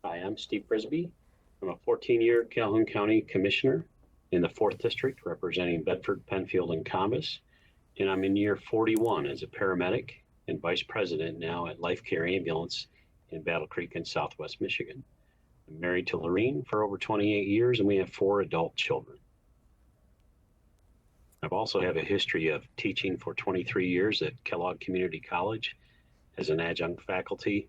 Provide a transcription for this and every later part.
Hi, I'm Steve Frisbie. I'm a 14-year Calhoun County Commissioner in the 4th District representing Bedford, Penfield, and Combus. And I'm in year 41 as a paramedic and Vice President now at Life Care Ambulance in Battle Creek in Southwest Michigan. I'm married to Lorene for over 28 years and we have 4 adult children. I've also have a history of teaching for 23 years at Kellogg Community College as an adjunct faculty,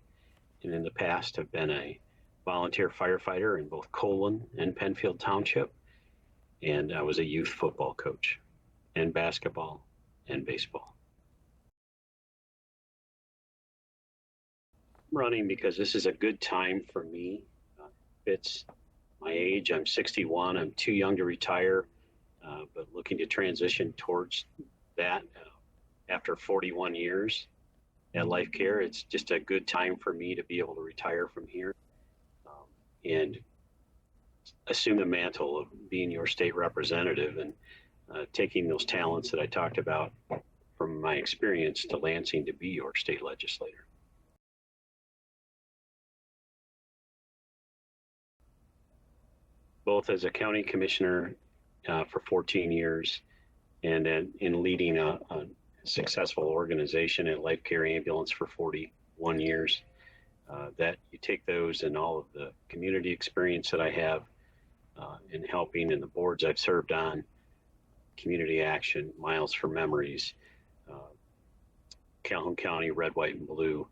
and in the past have been a volunteer firefighter in both Colon and Penfield Township, and I was a youth football coach and basketball and baseball. I'm running because this is a good time for me. It's my age. I'm 61. I'm too young to retire, but looking to transition towards that after 41 years at Life Care. It's just a good time for me to be able to retire from here and assume the mantle of being your state representative and taking those talents that I talked about from my experience to Lansing to be your state legislator. Both as a county commissioner for 14 years and in leading a successful organization at Life Care Ambulance for 41 years. That you take those and all of the community experience that I have in helping in the boards I've served on, Community Action, Miles for Memories, Calhoun County, Red, White, and Blue,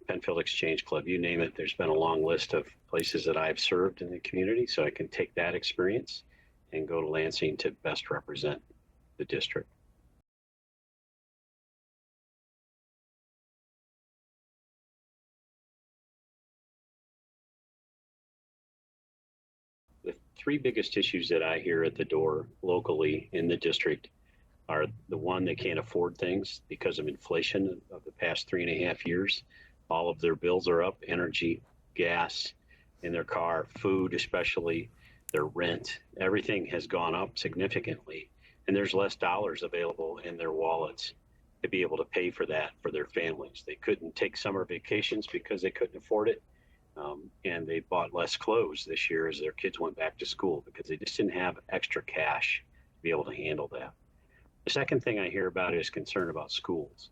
Penfield Exchange Club, you name it. There's been a long list of places that I've served in the community, so I can take that experience and go to Lansing to best represent the district. The 3 biggest issues that I hear at the door locally in the district are the one, they can't afford things because of inflation of the past 3.5 years. All of their bills are up, energy, gas in their car, food, especially their rent, everything has gone up significantly. And there's less dollars available in their wallets to be able to pay for that for their families. They couldn't take summer vacations because they couldn't afford it. And they bought less clothes this year as their kids went back to school because they just didn't have extra cash to be able to handle that. The second thing I hear about is concern about schools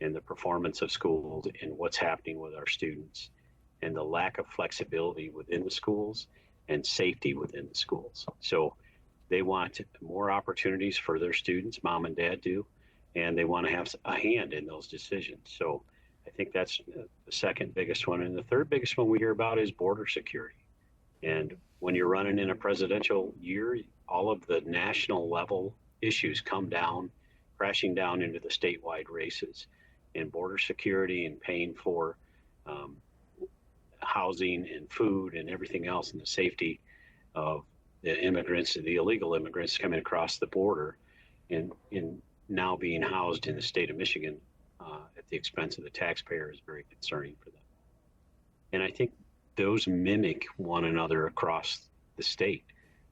and the performance of schools and what's happening with our students and the lack of flexibility within the schools and safety within the schools. So they want more opportunities for their students, mom and dad do, and they want to have a hand in those decisions. So I think that's the second biggest one. And the third biggest one we hear about is border security. And when you're running in a presidential year, all of the national level issues come down, crashing down into the statewide races. And border security and paying for housing and food and everything else, and the safety of the immigrants, the illegal immigrants coming across the border and now being housed in the state of Michigan at the expense of the taxpayer is very concerning for them. And I think those mimic one another across the state.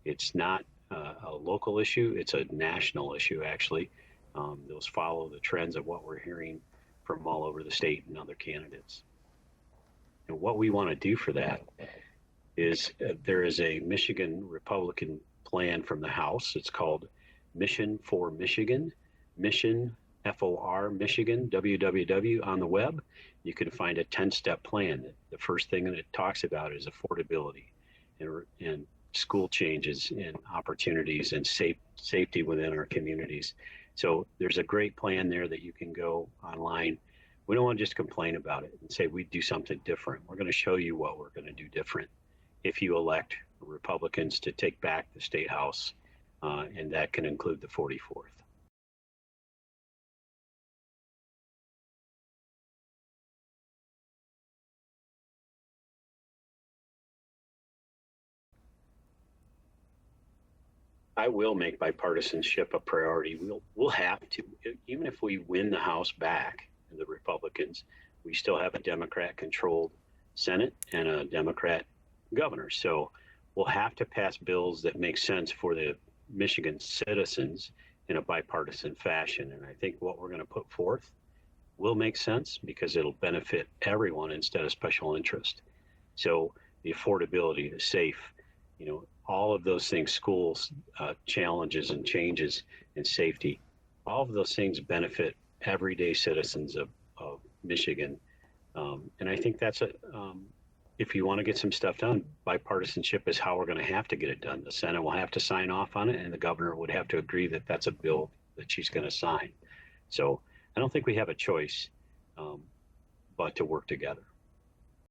It's not a local issue, it's a national issue, actually. Those follow the trends of what we're hearing from all over the state and other candidates. And what we want to do for that is there is a Michigan Republican plan from the House. It's called Mission for Michigan, Mission FOR Michigan, WWW on the web. You can find a 10-step plan. The first thing that it talks about is affordability and school changes and opportunities and safety within our communities. So there's a great plan there that you can go online. We don't want to just complain about it and say we do something different. We're going to show you what we're going to do different if you elect Republicans to take back the State House, and that can include the 44th. I will make bipartisanship a priority. We'll have to, even if we win the House back, the Republicans, we still have a Democrat-controlled Senate and a Democrat governor. So we'll have to pass bills that make sense for the Michigan citizens in a bipartisan fashion. And I think what we're going to put forth will make sense because it'll benefit everyone instead of special interest. So the affordability, the safe, all of those things, schools, challenges and changes and safety, all of those things benefit everyday citizens of Michigan. And I think that's if you want to get some stuff done, bipartisanship is how we're going to have to get it done. The Senate will have to sign off on it, and the governor would have to agree that that's a bill that she's going to sign. So I don't think we have a choice but to work together.